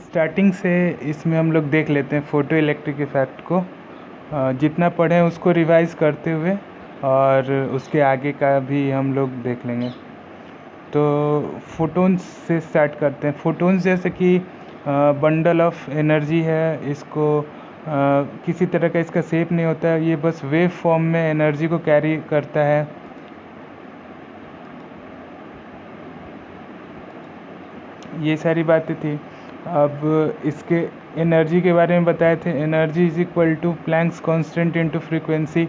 Starting से इसमें हम लोग देख लेते हैं फोटो इलेक्ट्रिक इफ़ेक्ट को, जितना पढ़ें उसको रिवाइज करते हुए और उसके आगे का भी हम लोग देख लेंगे। तो फोटोन्स से स्टार्ट करते हैं। फोटोन्स जैसे कि बंडल ऑफ एनर्जी है, इसको किसी तरह का इसका शेप नहीं होता है, ये बस वेव फॉर्म में एनर्जी को कैरी करता है। ये सारी बातें थी। अब इसके एनर्जी के बारे में बताए थे, energy is equal to Planck's constant into frequency.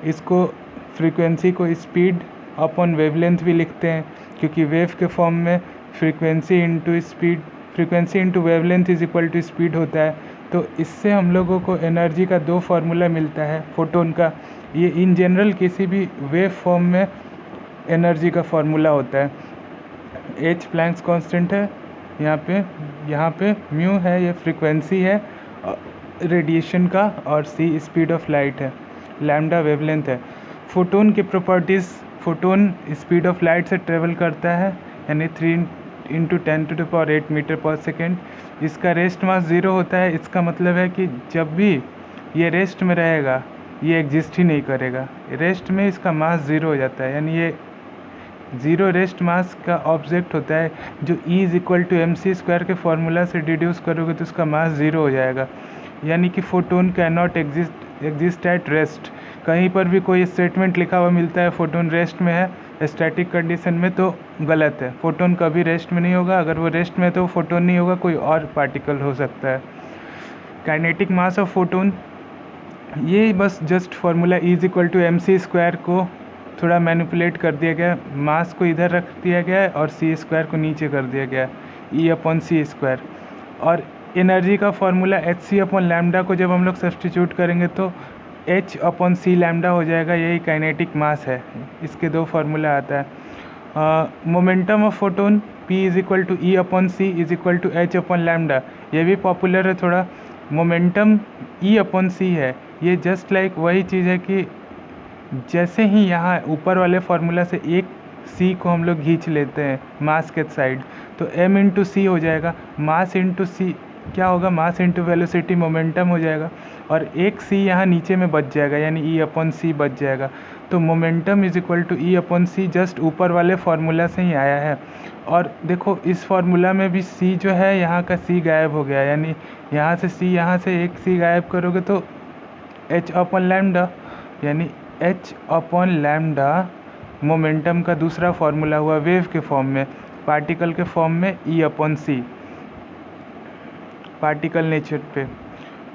इसको फ्रीक्वेंसी को स्पीड अपॉन वेवलेंथ भी लिखते हैं, क्योंकि वेव के फॉर्म में frequency into speed, frequency into wavelength is equal to speed होता है। तो इससे हम लोगों को एनर्जी का दो फार्मूला मिलता है फोटोन का। ये इन जनरल किसी भी वेव फॉर्म में एनर्जी का फार्मूला होता है। एच प्लैंक्स कांस्टेंट है यहाँ पे म्यू है, ये फ्रीक्वेंसी है रेडिएशन का, और सी स्पीड ऑफ लाइट है, लैम्डा वेवलेंथ है। फोटोन की properties, photon speed of light से ट्रेवल करता है, यानी 3 × 10⁸ मीटर पर सेकेंड। इसका रेस्ट मास 0 होता है। इसका मतलब है कि जब भी ये रेस्ट में रहेगा ये एग्जिस्ट ही नहीं करेगा। रेस्ट में इसका मास 0 हो जाता है, यानी ये 0 रेस्ट मास का ऑब्जेक्ट होता है, जो E is equal to mc² के फार्मूला से डिड्यूस करोगे तो उसका मास 0 हो जाएगा। यानी कि photon can not exist at rest. कहीं पर भी कोई स्टेटमेंट लिखा हुआ मिलता है फोटोन रेस्ट में है स्टैटिक कंडीशन में, तो गलत है। फोटोन कभी रेस्ट में नहीं होगा। अगर वो रेस्ट में है तो फोटोन नहीं होगा, कोई और पार्टिकल हो सकता है। काइनेटिक मास ऑफ फोटोन, ये बस just formula E is equal to mc² को थोड़ा मैनिपुलेट कर दिया गया, मास को इधर रख दिया गया है और c² को नीचे कर दिया गया है, E/c²। और एनर्जी का फार्मूला hc/λ को जब हम लोग सब्सटीट्यूट करेंगे तो h/c हो जाएगा, यही काइनेटिक मास है। इसके दो फार्मूला आता है। Momentum of photon p is equal to E/c is equal to h/λ, ये भी पॉपुलर है थोड़ा। मोमेंटम E/c है, ये जस्ट लाइक वही चीज़ है कि जैसे ही यहाँ ऊपर वाले फार्मूला से एक c को हम लोग खींच लेते हैं मास के साइड, तो m × c हो जाएगा। मास इंटू c क्या होगा, मास इंटू वेलोसिटी मोमेंटम हो जाएगा, और एक c यहाँ नीचे में बच जाएगा, यानी E/c बच जाएगा। तो momentum is equal to E/c just ऊपर वाले फार्मूला से ही आया है। और देखो इस फार्मूला में भी c जो है यहाँ का c गायब हो गया, यानी यहाँ से c, यहाँ से एक c गायब करोगे तो h/λ, यानी h/λ मोमेंटम का दूसरा फार्मूला हुआ वेव के फॉर्म में, पार्टिकल के फॉर्म में E/c, पार्टिकल नेचर पे।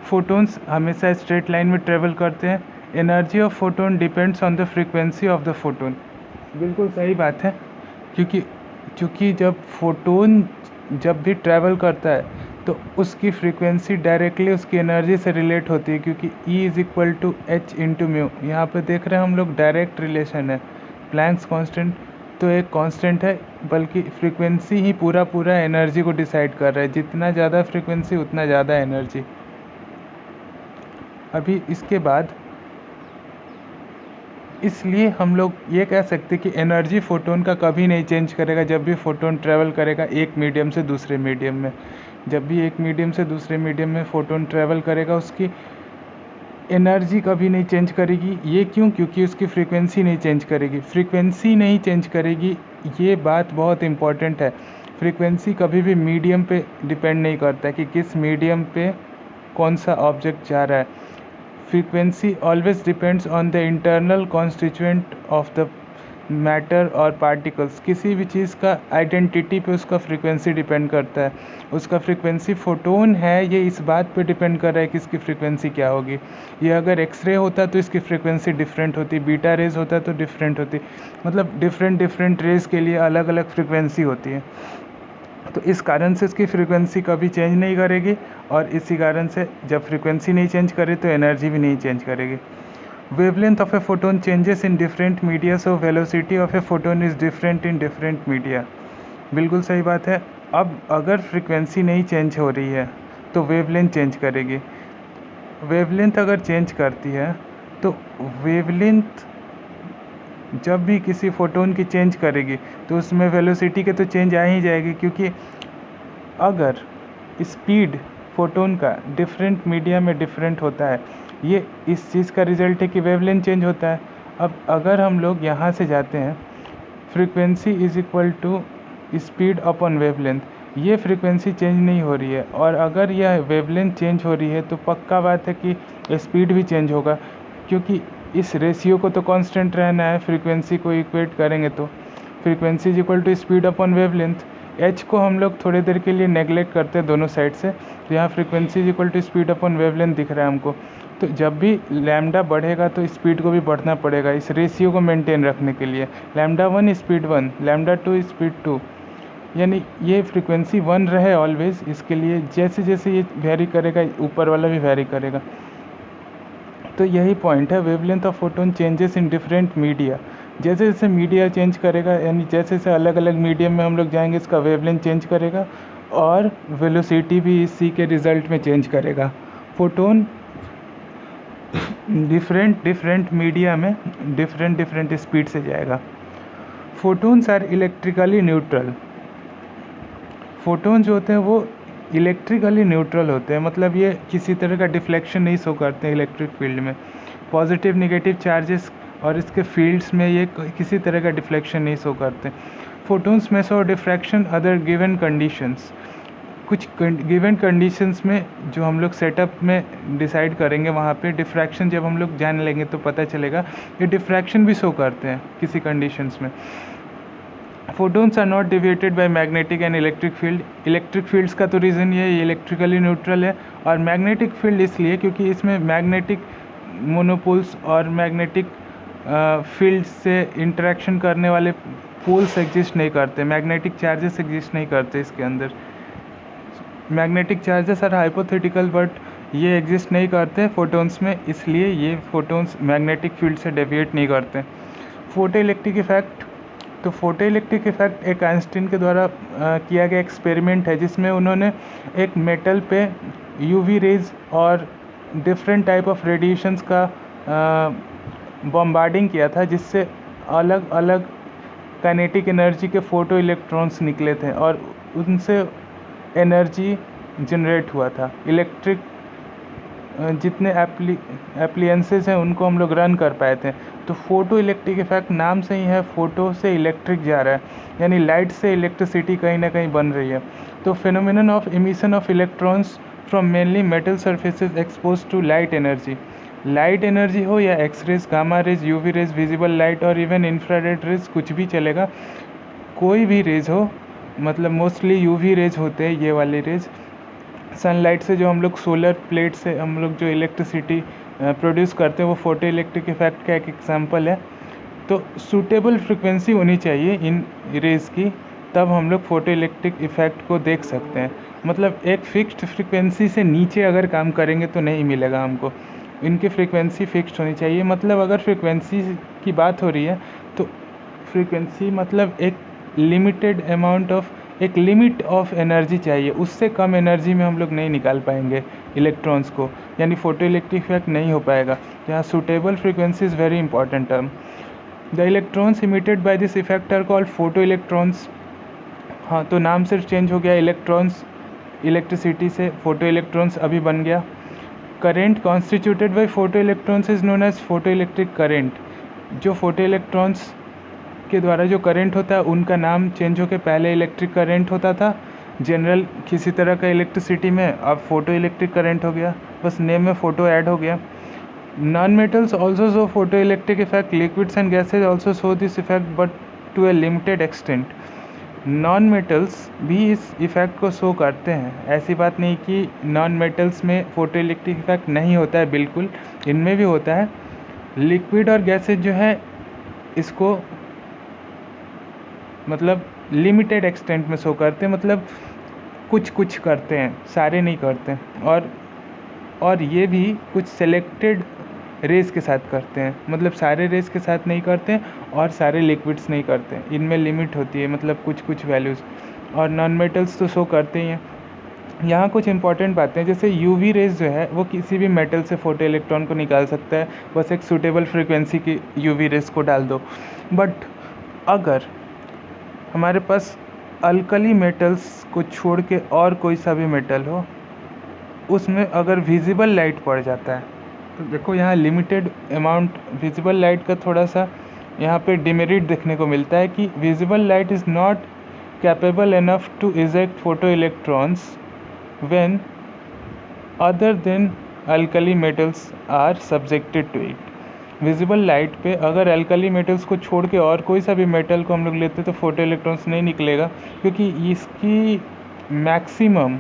फोटोन्स हमेशा स्ट्रेट लाइन में ट्रेवल करते हैं। Energy of photon depends on the frequency of the photon. बिल्कुल सही बात है, क्योंकि जब फोटोन जब भी ट्रैवल करता है तो उसकी फ्रीक्वेंसी डायरेक्टली उसकी एनर्जी से रिलेट होती है, क्योंकि E is equal to h × mu. यहाँ पे देख रहे हैं हम लोग डायरेक्ट रिलेशन है। प्लैंक्स कांस्टेंट तो एक कांस्टेंट है, बल्कि फ्रीक्वेंसी ही पूरा एनर्जी को डिसाइड कर रहा है। जितना ज़्यादा फ्रीक्वेंसी उतना ज़्यादा एनर्जी। अभी इसके बाद इसलिए हम लोग ये कह सकते हैं कि एनर्जी फोटोन का कभी नहीं चेंज करेगा। जब भी फोटोन ट्रैवल करेगा एक मीडियम से दूसरे मीडियम में, जब भी एक मीडियम से दूसरे मीडियम में फोटोन ट्रैवल करेगा, उसकी एनर्जी कभी नहीं चेंज करेगी। ये क्यों? क्योंकि उसकी फ्रीक्वेंसी नहीं चेंज करेगी। फ्रीक्वेंसी नहीं चेंज करेगी, ये बात बहुत इम्पॉर्टेंट है। फ्रीक्वेंसी कभी भी मीडियम पे डिपेंड नहीं करता कि किस मीडियम पे कौन सा ऑब्जेक्ट जा रहा है। Frequency always depends on the internal constituent of the matter और पार्टिकल्स। किसी भी चीज़ का आइडेंटिटी पे उसका फ्रीक्वेंसी डिपेंड करता है। उसका फ्रीक्वेंसी फोटोन है, ये इस बात पे डिपेंड कर रहा है कि इसकी फ्रीक्वेंसी क्या होगी। ये अगर एक्सरे होता तो इसकी फ्रीक्वेंसी डिफरेंट होती, बीटा रेज होता तो डिफरेंट होती, मतलब डिफरेंट रेज के लिए अलग अलग फ्रीक्वेंसी होती है। तो इस कारण से इसकी फ्रीक्वेंसी कभी चेंज नहीं करेगी, और इसी कारण से जब फ्रीक्वेंसी नहीं चेंज करे तो एनर्जी भी नहीं चेंज करेगी। Wavelength of a photon changes in different media, so velocity of a photon is different in different media. बिल्कुल सही बात है। अब अगर फ्रीक्वेंसी नहीं चेंज हो रही है तो वेवलेंथ चेंज करेगी। वेवलेंथ अगर चेंज करती है तो वेवलेंथ जब भी किसी फोटोन की चेंज करेगी तो उसमें वेलोसिटी के तो चेंज आ ही जाएगी, क्योंकि अगर स्पीड फोटोन का डिफरेंट मीडिया में डिफरेंट होता है। ये इस चीज़ का रिजल्ट है कि वेवलेंथ चेंज होता है। अब अगर हम लोग यहाँ से जाते हैं frequency is equal to speed upon wavelength, ये फ्रीक्वेंसी चेंज नहीं हो रही है, और अगर यह वेवलेंथ चेंज हो रही है तो पक्का बात है कि स्पीड भी चेंज होगा, क्योंकि इस रेशियो को तो कांस्टेंट रहना है फ्रीक्वेंसी को इक्वेट करेंगे तो। Frequency is equal to speed upon wavelength. H को हम लोग थोड़ी देर के लिए नेगलेक्ट करते हैं दोनों साइड से, तो यहाँ frequency is equal to speed upon wavelength दिख रहा है हमको। तो जब भी लैम्डा बढ़ेगा तो स्पीड को भी बढ़ना पड़ेगा इस रेशियो को मेंटेन रखने के लिए। लैम्डा 1 स्पीड 1, लैम्डा 2 स्पीड 2, यानी ये फ्रीक्वेंसी 1 रहे ऑलवेज। इसके लिए जैसे जैसे ये वेरी करेगा ऊपर वाला भी वेरी करेगा। तो यही पॉइंट है, wavelength of photon changes in different media. जैसे जैसे मीडिया चेंज करेगा, यानी जैसे जैसे अलग अलग मीडियम में हम लोग जाएंगे इसका वेवलेंथ चेंज करेगा, और वेलोसिटी भी इसी के रिजल्ट में चेंज करेगा। फोटोन डिफरेंट मीडिया में डिफरेंट स्पीड से जाएगा। Photons are electrically neutral. Photon जो होते हैं वो इलेक्ट्रिकली न्यूट्रल होते हैं, मतलब ये किसी तरह का डिफ्लेक्शन नहीं शो करते हैं इलेक्ट्रिक फील्ड में। पॉजिटिव नेगेटिव चार्जेस और इसके फील्ड्स में ये किसी तरह का डिफ्लेक्शन नहीं शो करते। फोटोन्स में show diffraction other given conditions. कुछ गिवन कंडीशंस में जो हम लोग सेटअप में डिसाइड करेंगे वहाँ पे डिफ्रैक्शन जब हम लोग जान लेंगे तो पता चलेगा ये डिफ्रैक्शन भी शो करते हैं किसी कंडीशंस में। Photons are not deviated by magnetic and electric field. Electric fields का तो रीज़न ये इलेक्ट्रिकली न्यूट्रल है, और मैग्नेटिक फील्ड इसलिए क्योंकि इसमें मैग्नेटिक मोनोपोल्स और मैग्नेटिक फील्ड से इंटरेक्शन करने वाले पोल्स एग्जिस्ट नहीं करते, मैग्नेटिक चार्जेस एग्जिस्ट नहीं करते इसके अंदर। Magnetic charges are hypothetical but ये एग्जिस्ट नहीं करते फोटोन्स में, इसलिए ये फोटोन्स मैग्नेटिक फील्ड से डेविएट नहीं करते। फोटो इलेक्ट्रिक इफेक्ट, तो फोटो इलेक्ट्रिक इफेक्ट एक आइंस्टीन के द्वारा किया गया एक्सपेरिमेंट है, जिसमें उन्होंने एक मेटल पे यूवी रेज और डिफरेंट टाइप ऑफ रेडिएशंस का बॉम्बार्डिंग किया था, जिससे अलग अलग काइनेटिक एनर्जी के फोटो इलेक्ट्रॉन्स निकले थे और उनसे एनर्जी जनरेट हुआ था। इलेक्ट्रिक जितने एप्लियंसेस हैं उनको हम लोग रन कर पाए थे। तो फोटो इलेक्ट्रिक इफेक्ट नाम से ही है, फोटो से इलेक्ट्रिक जा रहा है, यानी लाइट से इलेक्ट्रिसिटी कहीं ना कहीं बन रही है। तो phenomenon of emission of electrons from mainly metal surfaces expose to light energy. Light energy हो या x rays, gamma rays, UV rays, visible light और इवन इंफ्रारेड रेज, कुछ भी चलेगा, कोई भी रेज हो, मतलब मोस्टली यूवी रेज होते हैं ये वाले रेज। सनलाइट से जो हम लोग सोलर प्लेट से हम लोग जो इलेक्ट्रिसिटी प्रोड्यूस करते हैं वो फोटो इलेक्ट्रिक इफेक्ट का एक एग्जांपल है। तो सूटेबल फ्रिक्वेंसी होनी चाहिए इन रेज की, तब हम लोग फोटो इलेक्ट्रिक इफेक्ट को देख सकते हैं। मतलब एक फिक्स्ड फ्रिक्वेंसी से नीचे अगर काम करेंगे तो नहीं मिलेगा हमको, इनकी फ्रिक्वेंसी फिक्स्ड होनी चाहिए। मतलब अगर फ्रिक्वेंसी की बात हो रही है तो फ्रिक्वेंसी मतलब एक लिमिटेड अमाउंट ऑफ, एक लिमिट ऑफ एनर्जी चाहिए, उससे कम एनर्जी में हम लोग नहीं निकाल पाएंगे इलेक्ट्रॉन्स को, यानी फोटो इलेक्ट्रिक इफेक्ट नहीं हो पाएगा। यहाँ suitable frequency is very important term. The electrons emitted by this effect are called photo electrons. हाँ, तो नाम सिर्फ चेंज हो गया, इलेक्ट्रॉन्स इलेक्ट्रिसिटी से फोटो इलेक्ट्रॉन्स अभी बन गया। Current constituted by photo electrons is known as photo electric current. जो फोटो इलेक्ट्रॉन्स के द्वारा जो करंट होता है उनका नाम चेंज होकर पहले इलेक्ट्रिक करंट होता था जनरल किसी तरह का इलेक्ट्रिसिटी में, अब फोटो इलेक्ट्रिक करंट हो गया, बस नेम में फोटो ऐड हो गया। Non metals also show photo electric effect, liquids and gases also show this effect but to a limited extent. Non metals भी इस इफेक्ट को शो करते हैं, ऐसी बात नहीं कि नॉन मेटल्स में फोटो इलेक्ट्रिक इफेक्ट नहीं होता है, बिल्कुल इनमें भी होता है। लिक्विड और गैसेज जो है इसको मतलब लिमिटेड एक्सटेंट में शो करते हैं, मतलब कुछ करते हैं, सारे नहीं करते। और ये भी कुछ सेलेक्टेड रेस के साथ करते हैं, मतलब सारे रेस के साथ नहीं करते और सारे लिक्विड्स नहीं करते, इनमें लिमिट होती है, मतलब कुछ वैल्यूज़। और नॉन मेटल्स तो शो करते ही हैं। यहाँ कुछ इंपॉर्टेंट बातें, जैसे यूवी रेज जो है वो किसी भी मेटल से फोटो इलेक्ट्रॉन को निकाल सकता है, बस एक सूटेबल फ्रिक्वेंसी की यूवी रेज को डाल दो। बट अगर हमारे पास अल्कली मेटल्स को छोड़ के और कोई सा भी मेटल हो, उसमें अगर विजिबल लाइट पड़ जाता है, तो देखो यहाँ लिमिटेड अमाउंट विजिबल लाइट का थोड़ा सा यहाँ पे डिमेरिट देखने को मिलता है कि visible light is not capable enough to eject photo electrons when other than alkali metals are subjected to it. Visible light पे अगर अल्कली मेटल्स को छोड़ के और कोई सा भी मेटल को हम लोग लेते तो फोटो इलेक्ट्रॉन्स नहीं निकलेगा, क्योंकि इसकी मैक्सिमम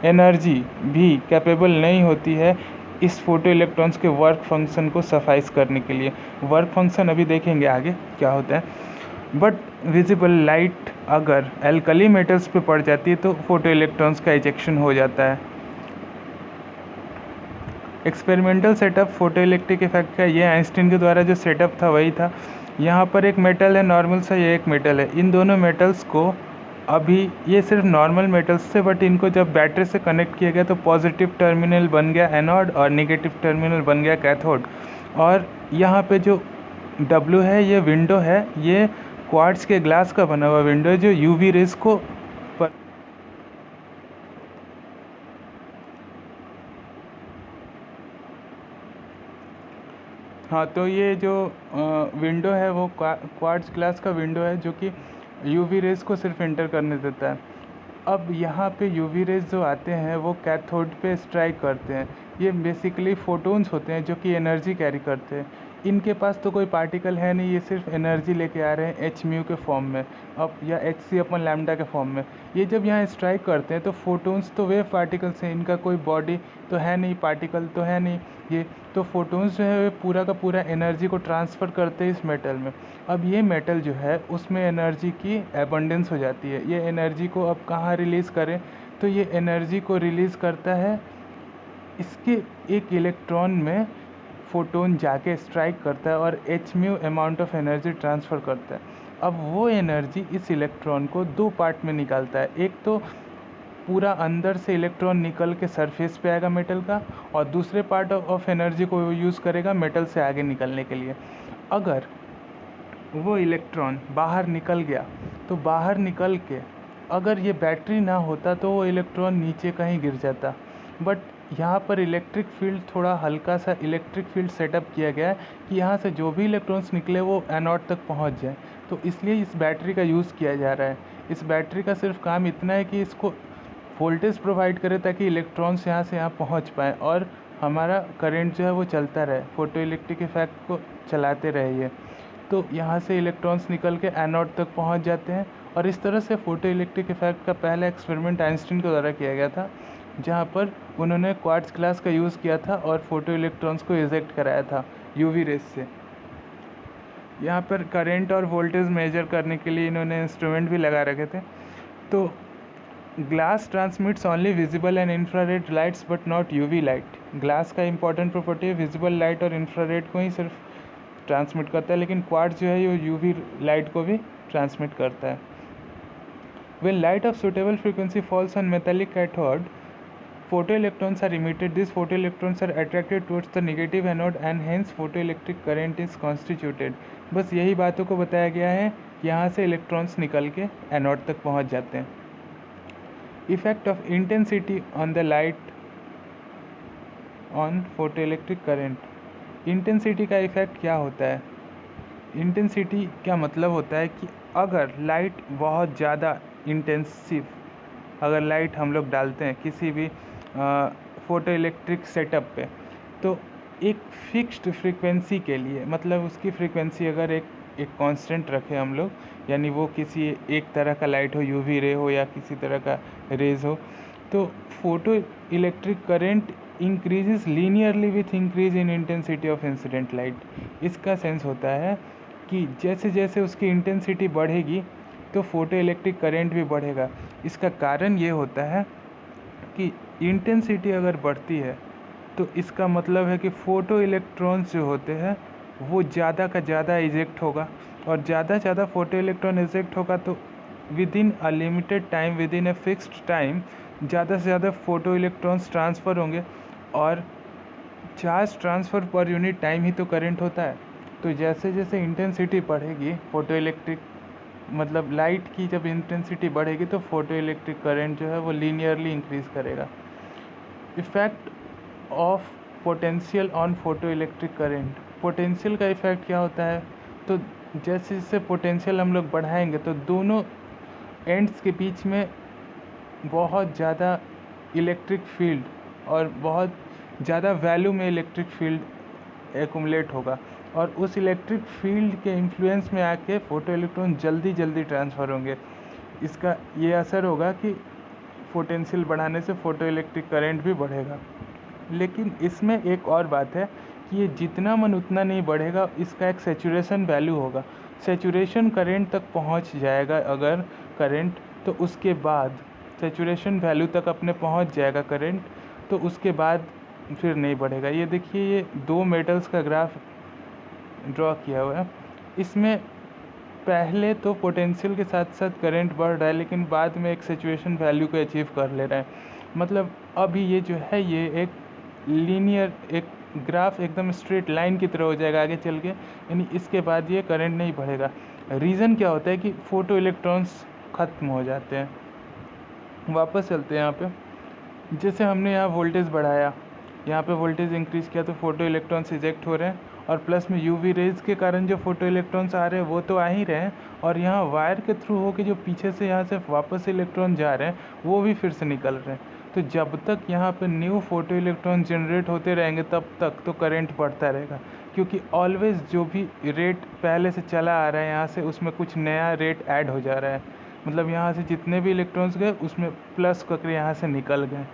एनर्जी भी कैपेबल नहीं होती है इस फोटो इलेक्ट्रॉन्स के वर्क फंक्शन को सफाइस करने के लिए। वर्क फंक्शन अभी देखेंगे आगे क्या होता है। बट विजिबल लाइट अगर अल्कली मेटल्स पे पड़ जाती है तो फोटो इलेक्ट्रॉन्स का इजेक्शन हो जाता है। Experimental setup photo electric effect का, ये आइंस्टीन के द्वारा जो सेटअप था वही था। यहाँ पर एक मेटल है नॉर्मल सा, ये एक मेटल है। इन दोनों मेटल्स को अभी ये सिर्फ नॉर्मल मेटल्स थे, बट इनको जब बैटरी से कनेक्ट किया गया तो पॉजिटिव टर्मिनल बन गया एनोड और नेगेटिव टर्मिनल बन गया कैथोड। और यहाँ पे जो W है ये विंडो है, ये क्वार्ट्ज के ग्लास का बना हुआ विंडो है जो यूवी रेज को हाँ, तो ये जो विंडो है वो क्वार्ट्ज ग्लास का विंडो है जो कि यूवी रेज को सिर्फ एंटर करने देता है। अब यहाँ पे यूवी रेज जो आते हैं वो कैथोड पे स्ट्राइक करते हैं। ये बेसिकली फोटोन्स होते हैं जो कि एनर्जी कैरी करते हैं। इनके पास तो कोई पार्टिकल है नहीं, ये सिर्फ एनर्जी लेके आ रहे हैं एच म्यू के फॉर्म में अब, या एच सी अपन लैम्डा के फॉर्म में। ये जब यहाँ स्ट्राइक करते हैं तो फोटोन्स तो वेव पार्टिकल्स हैं, इनका कोई बॉडी तो है नहीं, पार्टिकल तो है नहीं ये। तो फोटोन्स जो है वे पूरा का पूरा एनर्जी को ट्रांसफ़र करते हैं इस मेटल में। अब ये मेटल जो है उसमें एनर्जी की एबंडेंस हो जाती है। ये एनर्जी को अब कहाँ रिलीज़ करें, तो ये एनर्जी को रिलीज़ करता है इसके एक इलेक्ट्रॉन में फोटोन जाके स्ट्राइक करता है और H mu amount of energy transfer करता है। अब वो एनर्जी इस इलेक्ट्रॉन को दो पार्ट में निकालता है। एक तो पूरा अंदर से इलेक्ट्रॉन निकल के सरफेस पे आएगा मेटल का, और दूसरे पार्ट ऑफ एनर्जी को यूज़ करेगा मेटल से आगे निकलने के लिए। अगर वो इलेक्ट्रॉन बाहर निकल गया तो बाहर निकल के अगर ये बैटरी ना होता तो वो इलेक्ट्रॉन नीचे कहीं गिर जाता। बट यहाँ पर इलेक्ट्रिक फील्ड थोड़ा हल्का सा इलेक्ट्रिक फील्ड सेटअप किया गया है कि यहाँ से जो भी इलेक्ट्रॉन्स निकले वो एनोड तक पहुँच जाए। तो इसलिए इस बैटरी का यूज़ किया जा रहा है। इस बैटरी का सिर्फ काम इतना है कि इसको वोल्टेज प्रोवाइड करे ताकि इलेक्ट्रॉन्स यहाँ से यहाँ पहुँच पाएँ और हमारा करंट जो है वो चलता रहे, फोटो इलेक्ट्रिक इफेक्ट को चलाते रहिए। तो यहाँ से इलेक्ट्रॉन्स निकल के एनोड तक पहुँच जाते हैं। और इस तरह से फोटो इलेक्ट्रिक इफेक्ट का पहला एक्सपेरिमेंट आइंस्टीन के द्वारा किया गया था, जहाँ पर उन्होंने क्वार्ट्ज ग्लास का यूज़ किया था और फोटो इलेक्ट्रॉन्स को इजेक्ट कराया था यूवी रेज से। यहाँ पर करंट और वोल्टेज मेजर करने के लिए इन्होंने इंस्ट्रूमेंट भी लगा रखे थे। तो glass transmits only visible and infrared lights but not UV light. Glass का इंपॉर्टेंट प्रॉपर्टी है विजिबल लाइट और इंफ्रारेड को ही सिर्फ ट्रांसमिट करता है, लेकिन क्वार्ट्ज जो है ये यूवी लाइट को भी ट्रांसमिट करता है। When light of suitable frequency falls on metallic cathode, photoelectrons are emitted. These photoelectrons are attracted towards the negative anode and hence photoelectric current is constituted. बस यही बातों को बताया गया है, यहाँ से इलेक्ट्रॉन्स निकल के एनोड तक पहुँच जाते हैं। Effect of intensity on the light on photoelectric current. Intensity का इफ़ेक्ट क्या होता है? इंटेंसिटी क्या मतलब होता है कि अगर लाइट बहुत ज़्यादा इंटेंसिव अगर लाइट हम लोग डालते हैं किसी भी फ़ोटो इलेक्ट्रिक सेटअप पे, तो एक फिक्स्ड फ्रीक्वेंसी के लिए, मतलब उसकी फ्रीक्वेंसी अगर एक कांस्टेंट रखें हम लोग, यानी वो किसी एक तरह का लाइट हो, यूवी रे हो या किसी तरह का रेज हो, तो photo electric current increases linearly with increase in intensity of incident light. इसका सेंस होता है कि जैसे जैसे उसकी इंटेंसिटी बढ़ेगी तो फोटो इलेक्ट्रिक करंट भी बढ़ेगा। इसका कारण ये होता है कि इंटेंसिटी अगर बढ़ती है तो इसका मतलब है कि फ़ोटो इलेक्ट्रॉन्स जो होते हैं वो ज़्यादा का ज़्यादा इजेक्ट होगा, और ज़्यादा से ज़्यादा फ़ोटो इलेक्ट्रॉन इजेक्ट होगा तो within a limited time, within a fixed time ज़्यादा से ज़्यादा फ़ोटो इलेक्ट्रॉन्स ट्रांसफ़र होंगे, और charge transfer per unit time ही तो करंट होता है। तो जैसे जैसे इंटेंसिटी बढ़ेगी फोटो इलेक्ट्रिक मतलब लाइट की जब इंटेंसिटी बढ़ेगी तो फोटो इलेक्ट्रिक करंट जो है वो लीनियरली इंक्रीज़ करेगा। Effect of potential on photo electric current, potential का इफ़ेक्ट क्या होता है, तो जैसे जैसे पोटेंशियल हम लोग बढ़ाएंगे तो दोनों एंड्स के बीच में बहुत ज़्यादा इलेक्ट्रिक फील्ड और बहुत ज़्यादा वैल्यू में इलेक्ट्रिक फील्ड एक्युमुलेट होगा, और उस इलेक्ट्रिक फील्ड के इन्फ्लुएंस में आके फ़ोटो इलेक्ट्रॉन जल्दी जल्दी ट्रांसफ़र होंगे। इसका ये असर होगा कि पोटेंशियल बढ़ाने से फ़ोटो इलेक्ट्रिक करंट भी बढ़ेगा। लेकिन इसमें एक और बात है कि ये जितना मन उतना नहीं बढ़ेगा, इसका एक सैचुरेशन वैल्यू होगा। सैचुरेशन करंट तक पहुंच जाएगा अगर करंट, तो उसके बाद सैचुरेशन वैल्यू तक अपने पहुंच जाएगा करंट, तो उसके बाद फिर नहीं बढ़ेगा। ये देखिए, ये 2 मेटल्स का ग्राफ ड्रॉ किया हुआ है। इसमें पहले तो पोटेंशियल के साथ साथ करंट बढ़ रहा है, लेकिन बाद में एक सैचुरेशन वैल्यू को अचीव कर ले रहा है। मतलब अभी ये जो है ये एक लीनियर एक ग्राफ एकदम स्ट्रेट लाइन की तरह हो जाएगा आगे चल के, यानी इसके बाद ये करंट नहीं बढ़ेगा। रीज़न क्या होता है कि फ़ोटो इलेक्ट्रॉन्स ख़त्म हो जाते हैं। वापस चलते हैं यहाँ पे। जैसे हमने यहाँ वोल्टेज बढ़ाया, यहाँ पे वोल्टेज इंक्रीज़ किया, तो फोटो इलेक्ट्रॉन्स इजेक्ट हो रहे हैं, और प्लस में यूवी रेज के कारण जो फोटो इलेक्ट्रॉन्स आ रहे हैं वो तो आ ही रहे हैं, और यहाँ वायर के थ्रू होके जो पीछे से यहाँ से वापस इलेक्ट्रॉन जा रहे हैं वो भी फिर से निकल रहे हैं। तो जब तक यहाँ पे न्यू फोटो इलेक्ट्रॉन जनरेट होते रहेंगे तब तक तो करंट बढ़ता रहेगा, क्योंकि ऑलवेज जो भी रेट पहले से चला आ रहा है यहाँ से उसमें कुछ नया रेट ऐड हो जा रहा है। मतलब यहाँ से जितने भी इलेक्ट्रॉन्स गए उसमें प्लस करके यहाँ से निकल गए।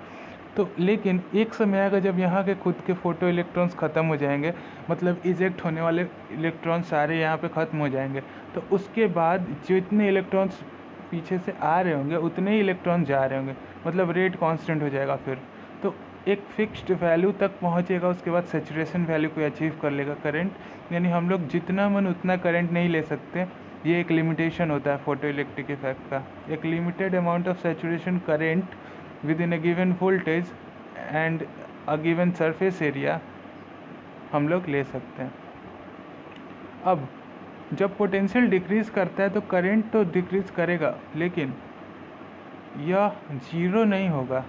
तो लेकिन एक समय आएगा जब यहाँ के खुद के फ़ोटो इलेक्ट्रॉन्स ख़त्म हो जाएंगे, मतलब इजेक्ट होने वाले इलेक्ट्रॉन्स सारे यहाँ पे ख़त्म हो जाएंगे, तो उसके बाद जितने इलेक्ट्रॉन्स पीछे से आ रहे होंगे उतने ही इलेक्ट्रॉन जा रहे होंगे, मतलब रेट कांस्टेंट हो जाएगा फिर। तो एक फिक्स्ड वैल्यू तक पहुँचेगा, उसके बाद सैचुरेशन वैल्यू को अचीव कर लेगा करंट, यानी हम लोग जितना मन उतना करंट नहीं ले सकते। ये एक लिमिटेशन होता है फोटो इलेक्ट्रिक इफेक्ट का। एक limited amount of saturation current within a given voltage and a given surface area हम लोग ले सकते हैं। अब जब पोटेंशियल डिक्रीज़ करता है तो करंट तो डिक्रीज़ करेगा, लेकिन यह जीरो नहीं होगा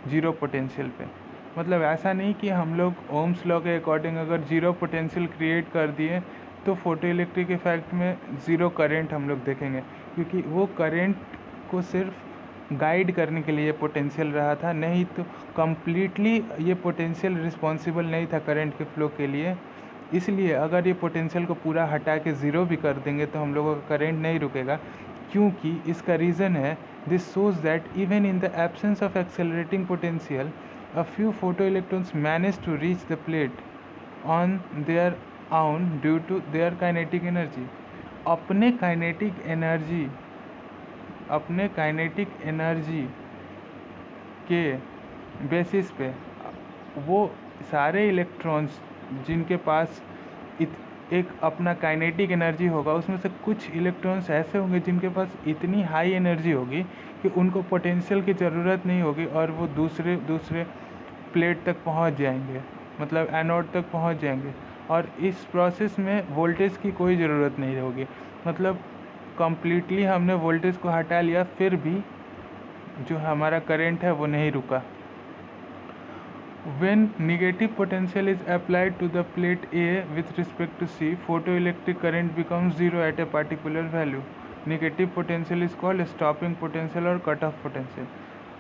जीरो पोटेंशियल पे। मतलब ऐसा नहीं कि हम लोग ओम्स लॉ के अकॉर्डिंग अगर जीरो पोटेंशियल क्रिएट कर दिए तो फोटो इलेक्ट्रिक इफेक्ट में ज़ीरो करंट हम लोग देखेंगे, क्योंकि वो करंट को सिर्फ गाइड करने के लिए पोटेंशियल रहा था, नहीं तो कम्प्लीटली ये पोटेंशियल रिस्पॉन्सिबल नहीं था करंट के फ्लो के लिए। इसलिए अगर ये पोटेंशियल को पूरा हटा के ज़ीरो भी कर देंगे तो हम लोगों का करंट नहीं रुकेगा, क्योंकि इसका रीज़न है this shows that even in the absence of accelerating potential a few photoelectrons manage to reach the plate on their own due to their kinetic energy। अपने काइनेटिक एनर्जी के बेसिस पे वो सारे इलेक्ट्रॉन्स जिनके पास एक अपना kinetic energy होगा, उसमें से कुछ इलेक्ट्रॉन्स ऐसे होंगे जिनके पास इतनी हाई एनर्जी होगी कि उनको पोटेंशियल की ज़रूरत नहीं होगी और वो दूसरे प्लेट तक पहुंच जाएंगे, मतलब एनोड तक पहुंच जाएंगे, और इस प्रोसेस में वोल्टेज की कोई ज़रूरत नहीं होगी। मतलब कम्प्लीटली हमने वोल्टेज को हटा लिया, फिर भी जो हमारा करंट है वो नहीं रुका। When negative potential is applied to the plate A with respect to C, photoelectric current becomes zero at a particular value. Negative potential is called stopping potential और कट ऑफ पोटेंशियल।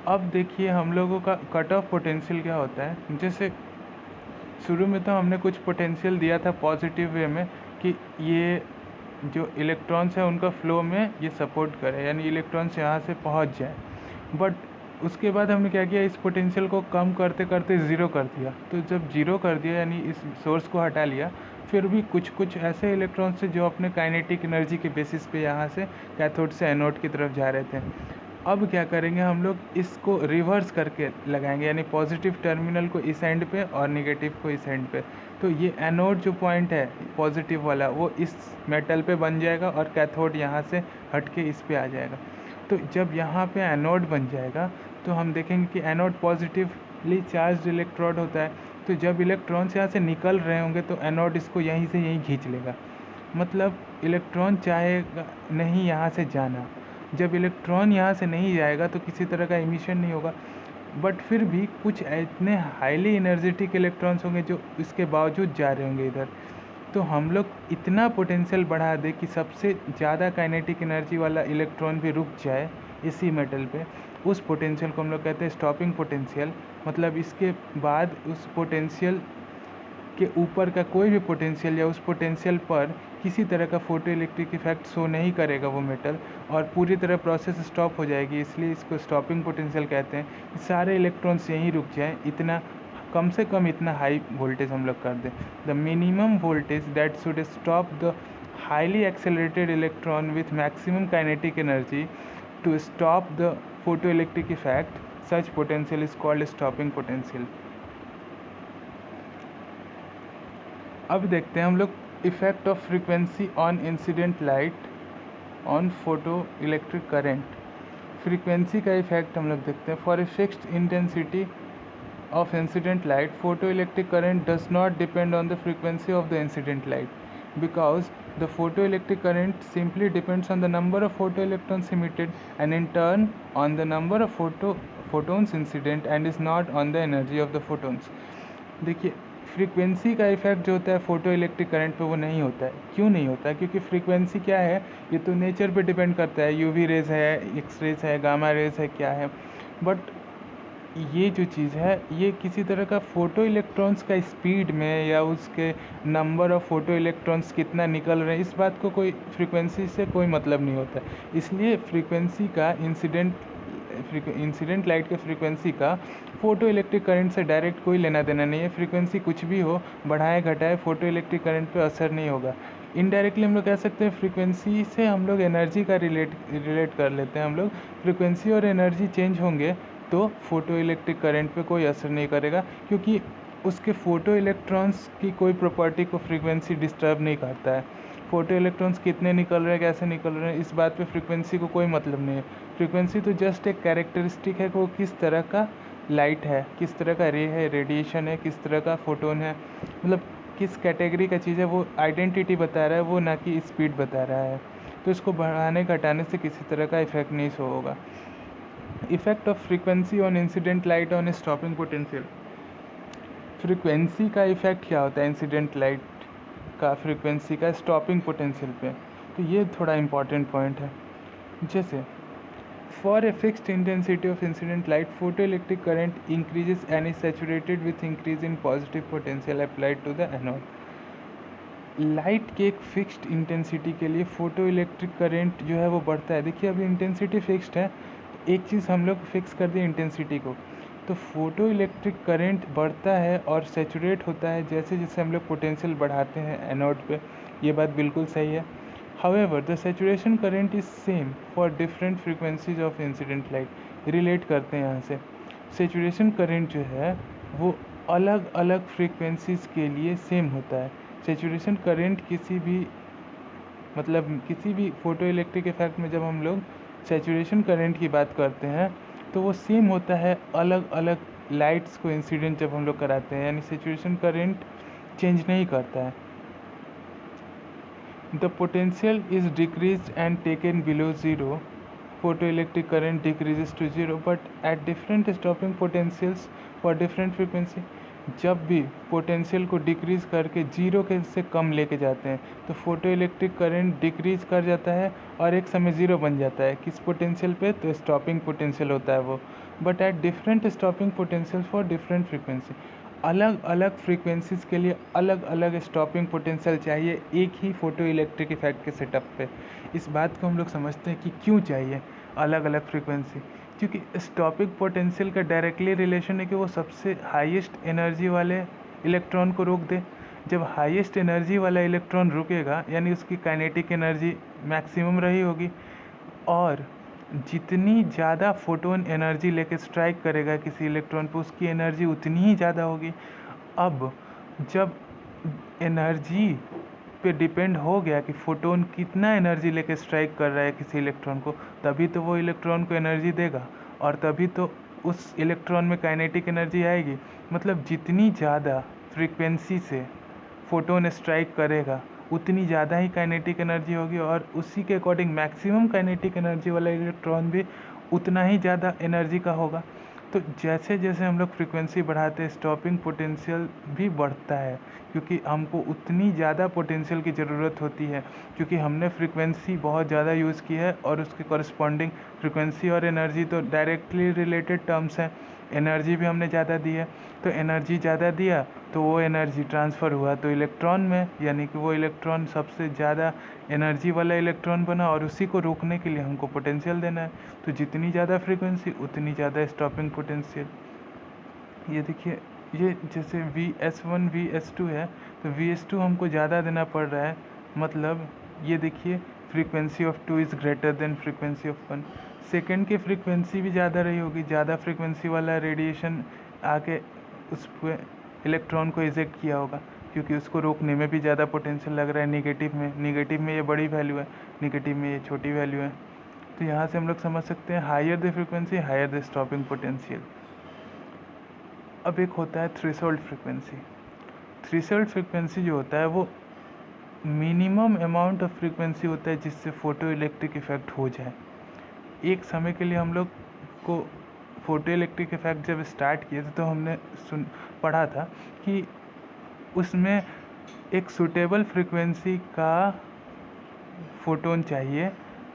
अब देखिए हम लोगों का कट ऑफ पोटेंशियल क्या होता है। जैसे शुरू में तो हमने कुछ पोटेंशियल दिया था पॉजिटिव वे में कि ये जो इलेक्ट्रॉन्स हैं उनका फ्लो में ये सपोर्ट करे, यानी इलेक्ट्रॉन्स यहाँ से पहुँच जाए। बट उसके बाद हमने क्या किया, इस पोटेंशियल को कम करते करते ज़ीरो कर दिया। तो जब ज़ीरो कर दिया यानी इस सोर्स को हटा लिया, फिर भी कुछ ऐसे इलेक्ट्रॉन्स थे जो अपने काइनेटिक एनर्जी के बेसिस पे यहाँ से कैथोड से एनोड की तरफ जा रहे थे। अब क्या करेंगे, हम लोग इसको रिवर्स करके लगाएंगे, यानी पॉजिटिव टर्मिनल को इस एंड पे और नेगेटिव को इस एंड पे। तो ये एनोड जो पॉइंट है पॉजिटिव वाला वो इस मेटल पे बन जाएगा और कैथोड यहाँ से हट के इस पे आ जाएगा। तो जब यहाँ पे एनोड बन जाएगा तो हम देखेंगे कि एनोड पॉजिटिवली चार्ज इलेक्ट्रोड होता है। तो जब इलेक्ट्रॉन्स यहाँ से निकल रहे होंगे तो एनोड इसको यहीं से यहीं खींच लेगा। मतलब इलेक्ट्रॉन चाहेगा नहीं यहाँ से जाना। जब इलेक्ट्रॉन यहाँ से नहीं जाएगा तो किसी तरह का इमिशन नहीं होगा, बट फिर भी कुछ इतने हाईली एनर्जेटिक इलेक्ट्रॉन्स होंगे जो इसके बावजूद जा रहे होंगे इधर। तो हम लोग इतना पोटेंशियल बढ़ा दें कि सबसे ज़्यादा काइनेटिक एनर्जी वाला इलेक्ट्रॉन भी रुक जाए इसी मेटल पे, उस पोटेंशियल को हम लोग कहते हैं स्टॉपिंग पोटेंशियल। मतलब इसके बाद उस पोटेंशियल के ऊपर का कोई भी पोटेंशियल या उस पोटेंशियल पर किसी तरह का फोटो इलेक्ट्रिक इफेक्ट शो नहीं करेगा वो मेटल, और पूरी तरह प्रोसेस स्टॉप हो जाएगी, इसलिए इसको स्टॉपिंग पोटेंशियल कहते हैं। सारे इलेक्ट्रॉन्स यहीं रुक जाएं, इतना कम से कम इतना हाई वोल्टेज हम लोग कर दें। The minimum voltage that should stop the highly accelerated electron with maximum kinetic energy to stop the photo electric effect, such potential is called stopping potential. अब देखते हैं हम लोग effect of frequency on incident light on photo electric current. Frequency का effect हम लोग देखते हैं। For a fixed intensity of incident light, photoelectric current does not depend on the frequency of the incident light, because the photoelectric current simply depends on the number of photoelectrons emitted and in turn on the number of photons incident and is not on the energy of the photons। देखिए, frequency का effect जो होता है photo electric current पे वो नहीं होता है। क्यों नहीं होता है? क्योंकि फ्रीक्वेंसी क्या है, ये तो नेचर पे डिपेंड करता है, यूवी रेज है, एक्स रेज है, गामा रेज है, क्या है। बट ये जो चीज़ है ये किसी तरह का फ़ोटो इलेक्ट्रॉन्स का स्पीड में या उसके नंबर ऑफ़ फ़ोटो इलेक्ट्रॉन्स कितना निकल रहे हैं, इस बात को कोई फ्रीक्वेंसी से कोई मतलब नहीं होता। इसलिए फ्रीक्वेंसी का इंसिडेंट लाइट के फ्रीक्वेंसी का फ़ोटो इलेक्ट्रिक करंट से डायरेक्ट कोई लेना देना नहीं है। फ्रीक्वेंसी कुछ भी हो, बढ़ाए घटाए, फ़ोटो इलेक्ट्रिक करंट पे असर नहीं होगा। इनडायरेक्टली हम लोग कह सकते हैं फ्रीक्वेंसी से हम लोग एनर्जी का रिलेट कर लेते हैं। हम लोग फ्रीक्वेंसी और एनर्जी चेंज होंगे तो फोटो इलेक्ट्रिक करंट पे कोई असर नहीं करेगा, क्योंकि उसके फ़ोटो इलेक्ट्रॉन्स की कोई प्रॉपर्टी को फ्रीक्वेंसी डिस्टर्ब नहीं करता है। फ़ोटो इलेक्ट्रॉन्स कितने निकल रहे हैं, कैसे निकल रहे हैं, इस बात पे फ्रीक्वेंसी को कोई मतलब नहीं है। फ्रीक्वेंसी तो जस्ट एक कैरेक्टरिस्टिक है कि वो किस तरह का लाइट है, किस तरह का रे है, रेडिएशन है, किस तरह का फोटोन है, मतलब किस कैटेगरी का चीज़ है, वो आइडेंटिटी बता रहा है, वो ना कि स्पीड बता रहा है। तो इसको बढ़ाने घटाने से किसी तरह का इफेक्ट नहीं शो होगा। Effect of frequency on incident light on stopping potential. Frequency का इफेक्ट क्या होता है इंसिडेंट लाइट का फ्रीक्वेंसी का स्टॉपिंग पोटेंशियल पे, तो ये थोड़ा इम्पॉर्टेंट पॉइंट है। जैसे for a fixed intensity of incident light photo electric current increases and is saturated with increase in positive potential applied to the anode. Light के एक फिक्स्ड इंटेंसिटी के लिए फोटो इलेक्ट्रिक करंट जो है वो बढ़ता है। देखिए अभी इंटेंसिटी फिक्स्ड है, एक चीज़ हम लोग फिक्स कर दिए इंटेंसिटी को, तो फोटो इलेक्ट्रिक करंट बढ़ता है और सैचुरेट होता है जैसे जैसे हम लोग पोटेंशियल बढ़ाते हैं एनोड पे। ये बात बिल्कुल सही है। However the saturation current is same for different frequencies of incident light. Relate करते हैं यहाँ से, सैचुरेशन करंट जो है वो अलग अलग फ्रीक्वेंसीज के लिए सेम होता है। सैचुरेशन करंट किसी भी फोटो इलेक्ट्रिक इफेक्ट में जब हम लोग सैचुरेशन करंट की बात करते हैं तो वो सेम होता है अलग अलग लाइट्स को इंसिडेंट जब हम लोग कराते हैं, यानी सैचुरेशन करंट चेंज नहीं करता है। The potential is decrease and taken below zero, photo electric current decreases to zero but at different stopping potentials for different frequency. जब भी पोटेंशियल को डिक्रीज़ करके जीरो के से कम लेके जाते हैं तो फोटो इलेक्ट्रिक करंट डिक्रीज़ कर जाता है और एक समय ज़ीरो बन जाता है। किस पोटेंशियल पे? तो स्टॉपिंग पोटेंशियल होता है वो। But at different stopping potential for different frequency, अलग अलग फ्रीक्वेंसीज़ के लिए अलग अलग स्टॉपिंग पोटेंशियल चाहिए एक ही फोटो इलेक्ट्रिक इफेक्ट के सेटअप पे। इस बात को हम लोग समझते हैं कि क्यों चाहिए अलग अलग फ्रीक्वेंसी, क्योंकि स्टॉपिंग पोटेंशियल का डायरेक्टली रिलेशन है कि वो सबसे हाईएस्ट एनर्जी वाले इलेक्ट्रॉन को रोक दे। जब हाईएस्ट एनर्जी वाला इलेक्ट्रॉन रुकेगा यानी उसकी काइनेटिक एनर्जी मैक्सिमम रही होगी, और जितनी ज़्यादा फोटोन एनर्जी लेके स्ट्राइक करेगा किसी इलेक्ट्रॉन पर उसकी एनर्जी उतनी ही ज़्यादा होगी। अब जब एनर्जी पे डिपेंड हो गया कि फोटोन कितना एनर्जी लेके स्ट्राइक कर रहा है किसी इलेक्ट्रॉन को, तभी तो वो इलेक्ट्रॉन को एनर्जी देगा और तभी तो उस इलेक्ट्रॉन में काइनेटिक एनर्जी आएगी। मतलब जितनी ज़्यादा फ्रीक्वेंसी से फोटोन स्ट्राइक करेगा उतनी ज़्यादा ही काइनेटिक एनर्जी होगी, और उसी के अकॉर्डिंग मैक्सिमम काइनेटिक एनर्जी वाला इलेक्ट्रॉन भी उतना ही ज़्यादा एनर्जी का होगा। तो जैसे जैसे हम लोग फ्रीक्वेंसी बढ़ाते हैं, स्टॉपिंग पोटेंशियल भी बढ़ता है, क्योंकि हमको उतनी ज़्यादा पोटेंशियल की ज़रूरत होती है, क्योंकि हमने फ्रीक्वेंसी बहुत ज़्यादा यूज़ की है, और उसके कॉरस्पॉन्डिंग फ्रीक्वेंसी और एनर्जी तो डायरेक्टली रिलेटेड टर्म्स हैं। एनर्जी भी हमने ज़्यादा दी है, तो एनर्जी ज़्यादा दिया तो वो एनर्जी ट्रांसफ़र हुआ तो इलेक्ट्रॉन में, यानी कि वो इलेक्ट्रॉन सबसे ज़्यादा एनर्जी वाला इलेक्ट्रॉन बना, और उसी को रोकने के लिए हमको पोटेंशियल देना है। तो जितनी ज़्यादा फ्रीक्वेंसी उतनी ज़्यादा स्टॉपिंग पोटेंशियल। ये देखिए, ये जैसे VS1 VS2 है, तो VS2 हमको ज़्यादा देना पड़ रहा है, मतलब ये देखिए frequency of 2 is greater than frequency of 1। Second की फ्रीक्वेंसी भी ज़्यादा रही होगी, ज़्यादा फ्रीक्वेंसी वाला रेडिएशन आके उस पे इलेक्ट्रॉन को इजेक्ट किया होगा, क्योंकि उसको रोकने में भी ज़्यादा पोटेंशियल लग रहा है। निगेटिव में ये बड़ी वैल्यू है, निगेटिव में ये छोटी वैल्यू है। तो यहाँ से हम लोग समझ सकते हैं higher the frequency higher the stopping potential. अब एक होता है थ्रेशोल्ड फ्रीक्वेंसी। थ्रेशोल्ड फ्रीक्वेंसी जो होता है वो मिनिमम अमाउंट ऑफ फ्रीक्वेंसी होता है जिससे फोटो इलेक्ट्रिक इफेक्ट हो जाए। एक समय के लिए हम लोग को फोटो इलेक्ट्रिक इफेक्ट जब स्टार्ट किए थे तो हमने पढ़ा था कि उसमें एक सूटेबल फ्रीक्वेंसी का फोटोन चाहिए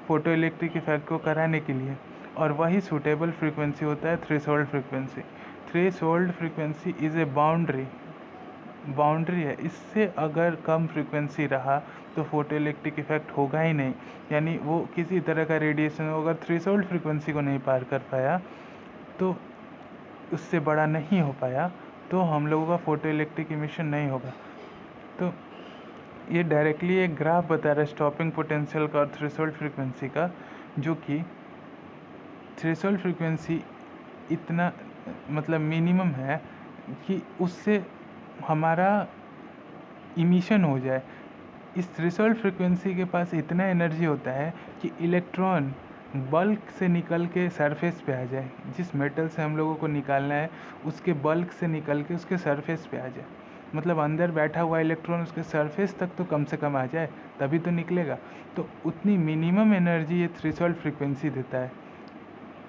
फोटो इलेक्ट्रिक इफेक्ट को कराने के लिए, और वही सूटेबल फ्रीक्वेंसी होता है threshold frequency. Threshold frequency is a boundary है, इससे अगर कम फ्रीक्वेंसी रहा तो फोटो इलेक्ट्रिक इफेक्ट होगा ही नहीं, यानी वो किसी तरह का रेडिएशन अगर थ्रेशोल्ड फ्रीक्वेंसी को नहीं पार कर पाया, तो उससे बड़ा नहीं हो पाया, तो हम लोगों का फोटो इलेक्ट्रिक इमिशन नहीं होगा। तो ये डायरेक्टली एक ग्राफ बता रहा है स्टॉपिंग पोटेंशियल का और थ्रेशोल्ड फ्रीक्वेंसी का, जो कि थ्रेशोल्ड फ्रीक्वेंसी इतना मतलब मिनिमम है कि उससे हमारा इमिशन हो जाए। इस थ्रेशोल्ड फ्रीक्वेंसी के पास इतना एनर्जी होता है कि इलेक्ट्रॉन बल्क से निकल के सरफेस पे आ जाए। जिस मेटल से हम लोगों को निकालना है उसके बल्क से निकल के उसके सरफेस पे आ जाए, मतलब अंदर बैठा हुआ इलेक्ट्रॉन उसके सरफेस तक तो कम से कम आ जाए, तभी तो निकलेगा। तो उतनी मिनिमम एनर्जी ये थ्रेशोल्ड फ्रीक्वेंसी देता है।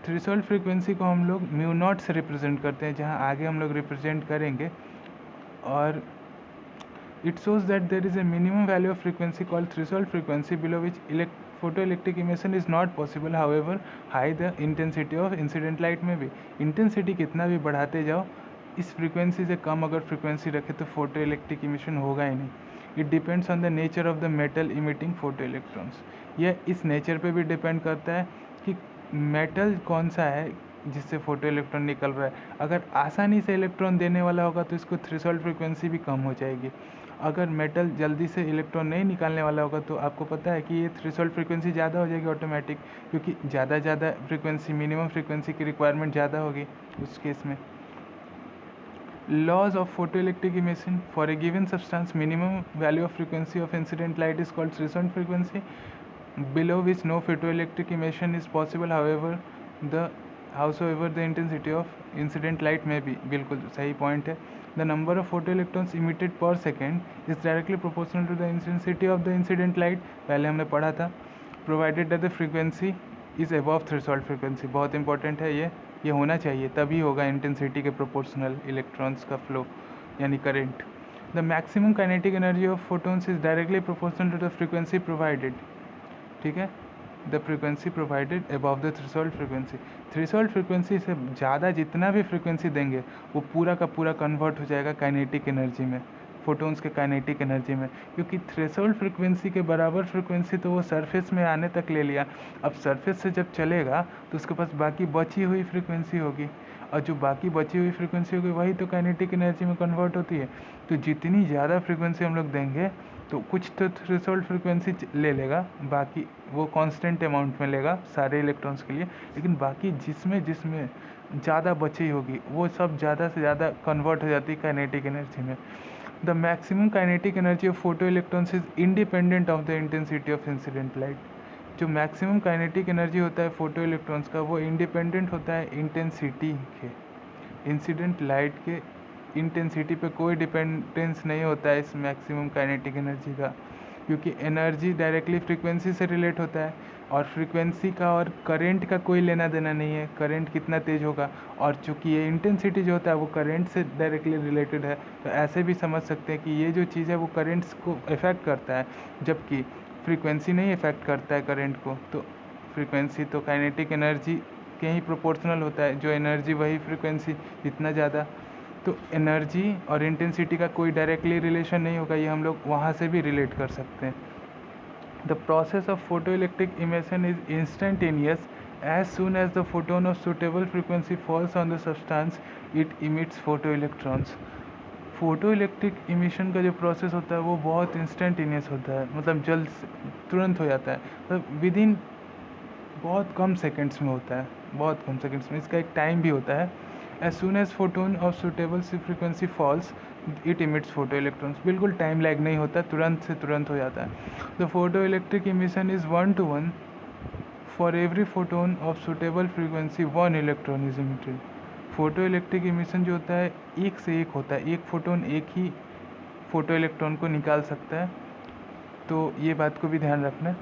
थ्रेशोल्ड फ्रीक्वेंसी को हम लोग म्यू नॉट से रिप्रेजेंट करते हैं, जहाँ आगे हम लोग रिप्रेजेंट करेंगे। और it shows that there is a minimum value of frequency called threshold frequency below which photoelectric emission is not possible, however high the intensity of incident light में भी इंटेंसिटी कितना भी बढ़ाते जाओ, इस फ्रीक्वेंसी से कम अगर फ्रीक्वेंसी रखे तो फोटो इलेक्ट्रिक इमिशन होगा ही नहीं। It depends on the nature of the metal emitting photo electrons. यह इस नेचर पे भी डिपेंड करता है कि मेटल कौन सा है जिससे फोटो इलेक्ट्रॉन निकल रहा है। अगर आसानी से इलेक्ट्रॉन देने वाला होगा तो इसको थ्रेशोल्ड फ्रीक्वेंसी भी कम हो जाएगी। अगर मेटल जल्दी से इलेक्ट्रॉन नहीं निकालने वाला होगा तो आपको पता है कि ये थ्रेशोल्ड फ्रीक्वेंसी ज़्यादा हो जाएगी ऑटोमेटिक, क्योंकि ज़्यादा फ्रीक्वेंसी मिनिमम फ्रीक्वेंसी की रिक्वायरमेंट ज़्यादा होगी उस केस में। Laws of photoelectric emission for a given substance, minimum value of frequency of incident light is called threshold frequency, below which no photoelectric emission is possible, howsoever the intensity of incident light may be। बिल्कुल सही point है। The number of photoelectrons emitted per second is directly proportional to the intensity of the incident light, पहले हमने पढ़ा था, provided that the frequency is above threshold frequency। बहुत important है ये होना चाहिए, तभी होगा इंटेंसिटी के प्रोपोर्शनल इलेक्ट्रॉन्स का फ्लो यानी करंट। The maximum kinetic energy of photons is directly proportional to the frequency provided. ठीक है, the frequency provided above the threshold frequency. Threshold frequency से ज़्यादा जितना भी फ्रीक्वेंसी देंगे वो पूरा का पूरा कन्वर्ट हो जाएगा काइनेटिक एनर्जी में, फोटोन्स के काइनेटिक एनर्जी में, क्योंकि थ्रेशोल्ड फ्रीक्वेंसी के बराबर फ्रीक्वेंसी तो वो सरफेस में आने तक ले लिया। अब सरफेस से जब चलेगा तो उसके पास बाकी बची हुई फ्रीक्वेंसी होगी, और जो बाकी बची हुई फ्रीक्वेंसी होगी वही तो काइनेटिक एनर्जी में कन्वर्ट होती है। तो जितनी ज़्यादा फ्रीक्वेंसी हम लोग देंगे तो कुछ तो थ्रेशोल्ड फ्रीक्वेंसी ले लेगा, बाकी वो कांस्टेंट अमाउंट में लेगा सारे इलेक्ट्रॉन्स के लिए, लेकिन बाकी जिसमें ज़्यादा बची होगी वो सब ज़्यादा से ज़्यादा कन्वर्ट हो जाती है काइनेटिक एनर्जी में। The maximum kinetic energy of photo electrons is independent of the intensity of incident light. जो मैक्सिमम काइनेटिक एनर्जी होता है फोटो इलेक्ट्रॉन्स का वो इंडिपेंडेंट होता है इंटेंसिटी के, इंसिडेंट लाइट के इंटेंसिटी पे कोई डिपेंडेंस नहीं होता है इस मैक्सिमम काइनेटिक एनर्जी का। क्योंकि एनर्जी डायरेक्टली फ्रीक्वेंसी से रिलेट होता है, और फ्रीक्वेंसी का और करंट का कोई लेना देना नहीं है, करंट कितना तेज़ होगा। और चूँकि ये इंटेंसिटी जो होता है वो करंट से डायरेक्टली रिलेटेड है, तो ऐसे भी समझ सकते हैं कि ये जो चीज़ है वो करंट्स को इफ़ेक्ट करता है, जबकि फ्रीक्वेंसी नहीं इफ़ेक्ट करता है करंट को। तो फ्रीक्वेंसी तो काइनेटिक एनर्जी के ही प्रोपोर्शनल होता है, जो एनर्जी वही फ्रीक्वेंसी, इतना ज़्यादा। तो एनर्जी और इंटेंसिटी का कोई डायरेक्टली रिलेशन नहीं होगा, ये हम लोग वहाँ से भी रिलेट कर सकते हैं। The process of photoelectric emission is instantaneous. As soon as the photon of suitable frequency falls on the substance, it emits photoelectrons. Photo electric emission का जो प्रोसेस होता है वो बहुत इंस्टेंटेनियस होता है, मतलब जल्द से तुरंत हो जाता है, मतलब विद इन बहुत कम सेकंड्स में होता है, बहुत कम सेकंड्स में। इसका एक टाइम भी होता है। As soon as photon of suitable frequency falls it emits photo electrons. बिल्कुल टाइम लैग नहीं होता, तुरंत से तुरंत हो जाता है। The photo electric emission is 1:1 for every photon of suitable frequency 1 electron is emitted. Photo electric emission जो होता है एक से एक होता है, एक फोटोन एक ही फोटो इलेक्ट्रॉन को निकाल सकता है, तो ये बात को भी ध्यान रखना।